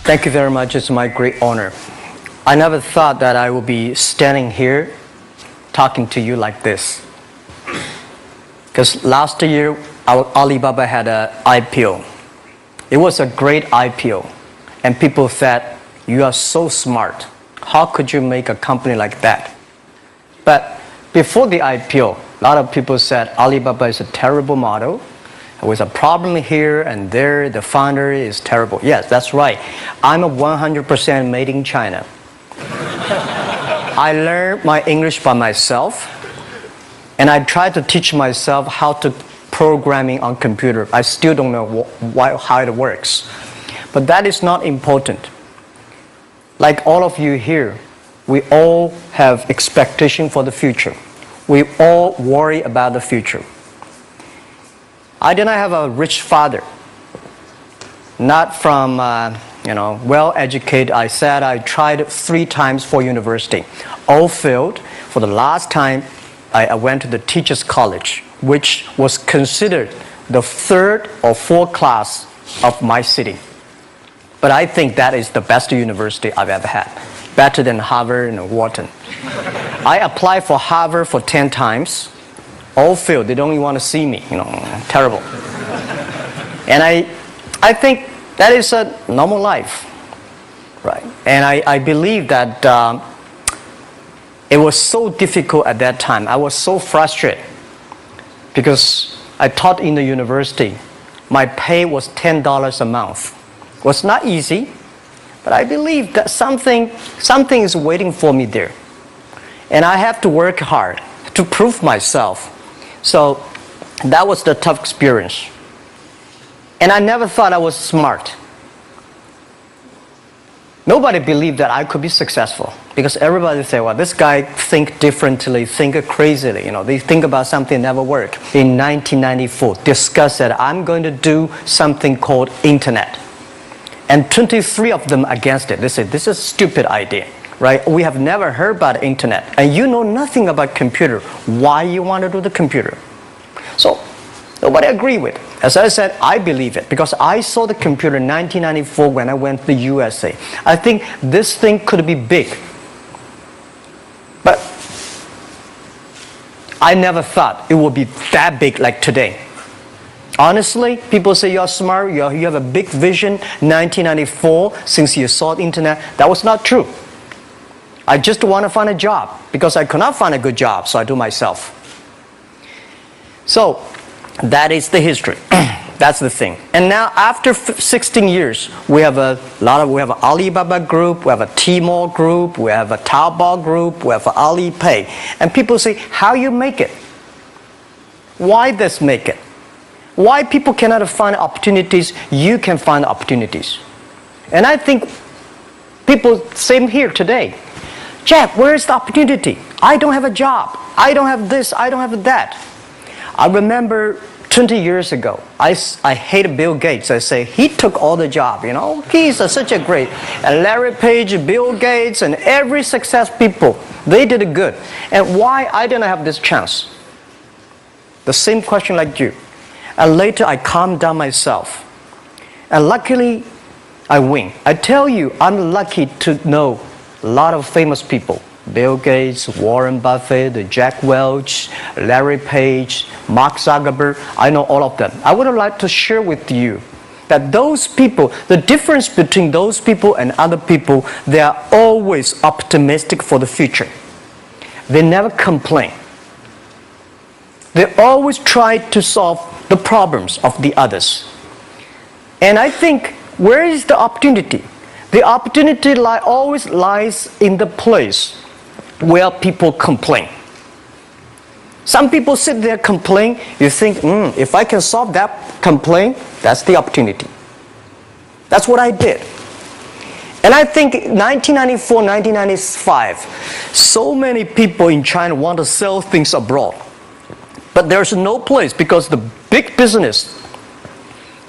Thank you very much. It's my great honor. I never thought that I would be standing here talking to you like this. Because last year, Alibaba had an IPO. It was a great IPO. And people said, you are so smart. How could you make a company like that? But before the IPO, a lot of people said Alibaba is a terrible model. There was a problem here and there. The founder is terrible. Yes, that's right. I'm a 100% made in China. I learned my English by myself. And I tried to teach myself how to programming on computer. I still don't know how it works. But that is not important. Like all of you here, we all have expectation for the future. We all worry about the future. I did not have a rich father. Not from, well-educated. I said I tried 3 times for university. All failed. For the last time, I went to the teacher's college, which was considered the 3rd or 4th class of my city. But I think that is the best university I've ever had. Better than Harvard and Wharton. I applied for Harvard for 10 times. All failed. They don't even want to see me. Terrible. And I think that is a normal life. Right? And I believe that it was so difficult at that time. I was so frustrated. Because I taught in the university. My pay was $10 a month. It was not easy. But I believe that something is waiting for me there. And I have to work hard to prove myself. So that was the tough experience. And I never thought I was smart. Nobody believed that I could be successful. Because everybody said, well, this guy think differently, think crazily. They think about something never work. In 1994, discussed that I'm going to do something called internet. And 23 of them against it. They said, this is a stupid idea, right? We have never heard about internet. And you know nothing about computer. Why you want to do the computer? So nobody agreed with it. As I said, I believe it. Because I saw the computer in 1994 when I went to the USA. I think this thing could be big. But I never thought it would be that big like today. Honestly, people say you're smart, you have a big vision. 1994, since you saw the internet, that was not true. I just want to find a job because I could not find a good job, so I do myself. So that is the history. That's the thing. And now after 16 years, we have an Alibaba group, we have a Tmall group, we have a Taobao group, we have an Alipay. And people say, how you make it? Why this make it? Why people cannot find opportunities, you can find opportunities. And I think people, same here today. Jack, where is the opportunity? I don't have a job. I don't have this, I don't have that. I remember 20 years ago, I hated Bill Gates. I say, he took all the job, He's such a great. And Larry Page, Bill Gates, and every success people, they did it good. And why I didn't have this chance? The same question like you. And later I calmed down myself. And luckily, I win. I tell you, I'm lucky to know a lot of famous people. Bill Gates, Warren Buffett, Jack Welch, Larry Page, Mark Zuckerberg. I know all of them. I would like to share with you that those people, the difference between those people and other people, they are always optimistic for the future. They never complain. They always try to solve the problems of the others. And I think, where is the opportunity? The opportunity always lies in the place where people complain. Some people sit there complain. You think, if I can solve that complaint, that's the opportunity. That's what I did. And I think 1994, 1995, so many people in China want to sell things abroad. But there's no place because the big business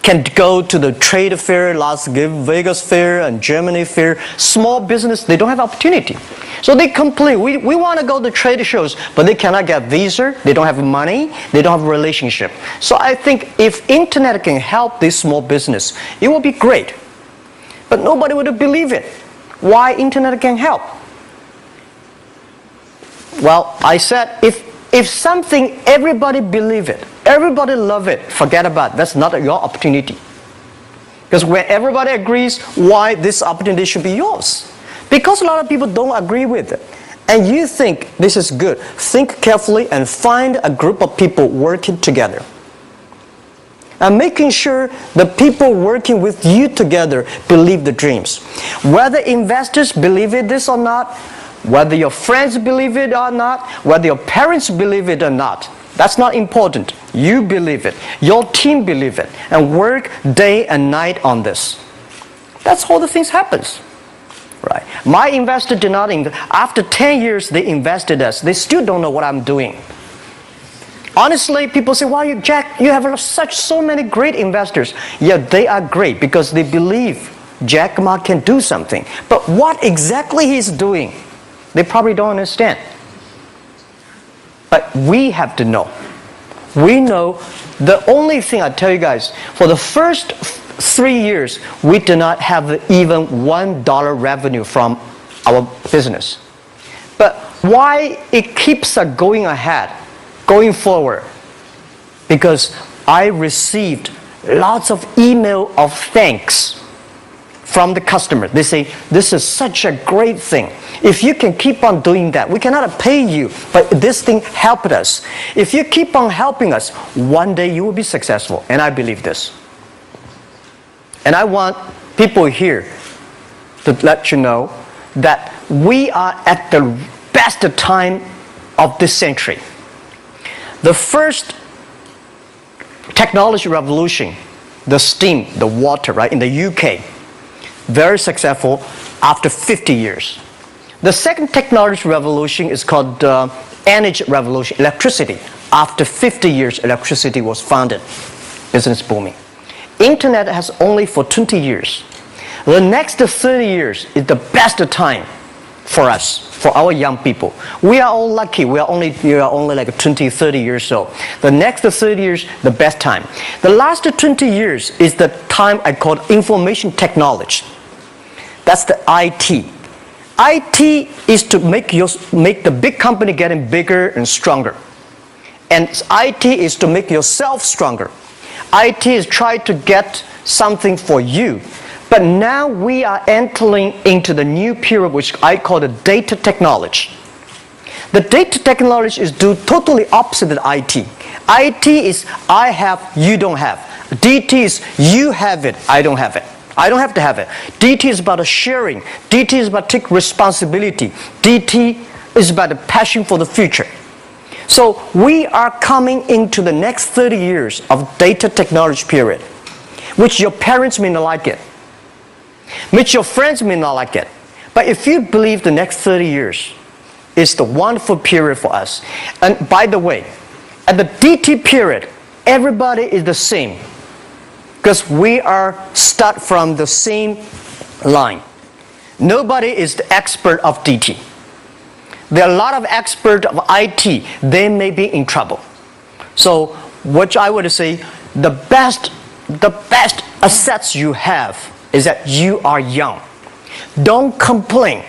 can go to the trade fair, Las Vegas fair and Germany fair. Small business, they don't have opportunity. So they complain, we want to go to trade shows, but they cannot get visa, they don't have money, they don't have a relationship. So I think if internet can help this small business, it will be great. But nobody would believe it. Why internet can help? Well, I said, if something, everybody believe it, everybody love it, forget about it. That's not your opportunity. Because when everybody agrees, why this opportunity should be yours? Because a lot of people don't agree with it. And you think this is good. Think carefully and find a group of people working together. And making sure the people working with you together believe the dreams. Whether investors believe it this or not, whether your friends believe it or not, whether your parents believe it or not, that's not important. You believe it. Your team believe it. And work day and night on this. That's how the things happens. Right. My investor did not invest. After 10 years, they invested us. They still don't know what I'm doing. Honestly, people say, "Wow, Jack, you have so many great investors." Yeah, they are great because they believe Jack Ma can do something. But what exactly he's doing, they probably don't understand. But we have to know. We know the only thing I tell you guys, for the first 3 years, we do not have even $1 revenue from our business. But why it keeps us going ahead, going forward? Because I received lots of email of thanks from the customer. They say, "This is such a great thing. If you can keep on doing that, we cannot pay you, but this thing helped us. If you keep on helping us, one day you will be successful." And I believe this. And I want people here to let you know that we are at the best time of this century. The first technology revolution, the steam, the water, right, in the UK, very successful after 50 years. The second technology revolution is called energy revolution, electricity. After 50 years, electricity was founded, business booming. Internet has only for 20 years. The next 30 years is the best time for us, for our young people. We are all lucky. We are only like 20, 30 years old. The next 30 years, the best time. The last 20 years is the time I call information technology. That's the IT. IT is to make the big company getting bigger and stronger. And IT is to make yourself stronger. IT is trying to get something for you. But now we are entering into the new period which I call the data technology. The data technology is totally opposite of IT. IT is I have, you don't have. DT is you have it, I don't have it. I don't have to have it. DT is about sharing. DT is about taking responsibility. DT is about the passion for the future. So we are coming into the next 30 years of data technology period, which your parents may not like it, which your friends may not like it. But if you believe the next 30 years is the wonderful period for us. And by the way, at the DT period, everybody is the same because we are start from the same line. Nobody is the expert of DT. There are a lot of experts of IT. They may be in trouble. So what I would say, the best assets you have is that you are young. Don't complain.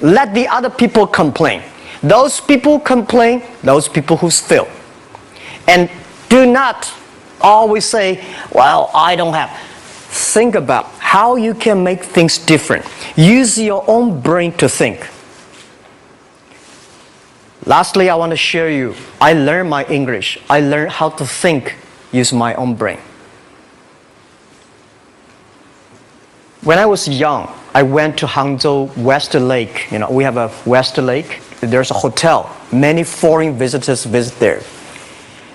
Let the other people complain. Those people complain, those people who fail. And do not always say, "Well, I don't have." Think about how you can make things different. Use your own brain to think. Lastly, I want to share you, I learned my English. I learned how to think, use my own brain. When I was young, I went to Hangzhou West Lake. You know, we have a West Lake. There's a hotel. Many foreign visitors visit there.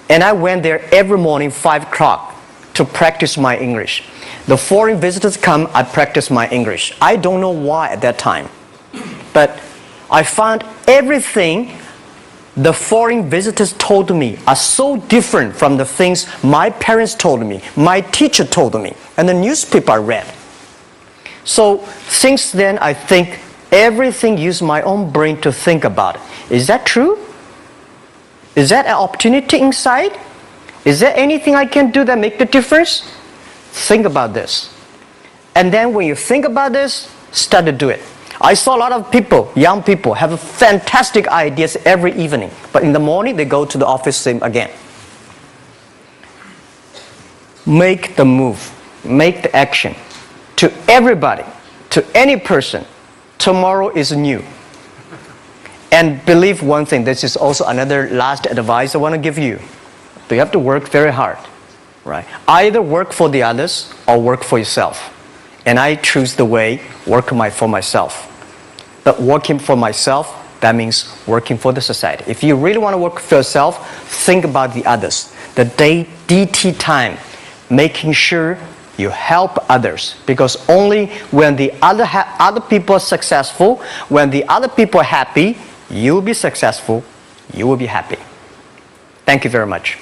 And I went there every morning, 5 o'clock, to practice my English. The foreign visitors come, I practice my English. I don't know why at that time. But I found everything the foreign visitors told me are so different from the things my parents told me, my teacher told me, and the newspaper I read. So since then, I think everything use my own brain to think about it. Is that true? Is that an opportunity inside? Is there anything I can do that make the difference? Think about this. And then when you think about this, start to do it. I saw a lot of people, young people, have fantastic ideas every evening. But in the morning, they go to the office same again. Make the move. Make the action. To everybody, to any person, tomorrow is new. And believe one thing, this is also another last advice I want to give you. You have to work very hard. Right? Either work for the others or work for yourself. And I choose the way, work for myself. But working for myself, that means working for the society. If you really want to work for yourself, think about the others. The DT time, making sure you help others. Because only when the other people are successful, when the other people are happy, you will be successful, you will be happy. Thank you very much.